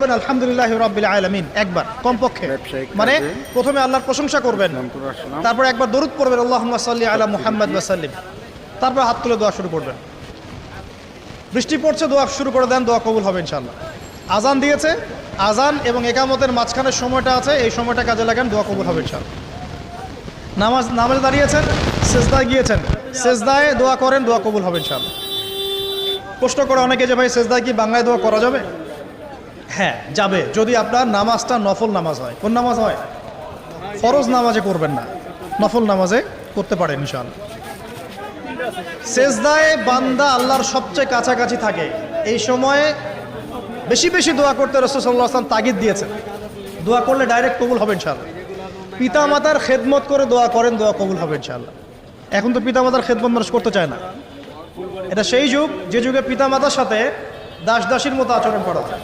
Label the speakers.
Speaker 1: আলহামদুলিল্লাহি রাব্বিল আলামিন একবার কমপক্ষে, মানে প্রথমে আল্লাহর প্রশংসা করবেন, তারপর একবার দরুদ পড়বেন আল্লাহুম্মা সাল্লি আলা মুহাম্মাদ ওয়া সাল্লিম, তারপর হাত তুলে দোয়া শুরু করবেন। বৃষ্টি পড়ছে, দোয়া শুরু করে দেন, দোয়া কবুল হবে ইনশাআল্লাহ। আজান দিয়েছে, আজান এবং ইকামতের মাঝখানের সময়টা আছে, এই সময়টা কাজে লাগান, দোয়া কবুল হবে ইনশাআল্লাহ। নামাজে দাঁড়িয়েছেন, সেজদায় গিয়েছেন, সেজদায় দোয়া করেন, দোয়া কবুল হবে ইনশাআল্লাহ। প্রশ্ন করে অনেকে যে ভাই সেজদায় কি বাংলায় দোয়া করা যাবে? হ্যাঁ যাবে, যদি আপনার নামাজটা নফল নামাজ হয়। কোন নামাজ হয়? ফরজ নামাজে করবেন না, নফল নামাজে করতে পারেন ইনশাআল্লাহ। সেজদায় বান্দা আল্লাহর সবচেয়ে কাছাকাছি থাকে, এই সময়ে বেশি বেশি দোয়া করতে রাসূল সাল্লাল্লাহু আলাইহি ওয়াসাল্লাম তাগিদ দিয়েছেন। দোয়া করলে ডাইরেক্ট কবুল হবে ইনশাআল্লাহ। পিতামাতার খেদমত করে দোয়া করেন, দোয়া কবুল হবে ইনশাআল্লাহ। এখন তো পিতামাতার খেদমত মানুষ করতে চায় না। এটা সেই যুগ যে যুগে পিতামাতার সাথে দাস দাসীর মতো আচরণ করা হয়।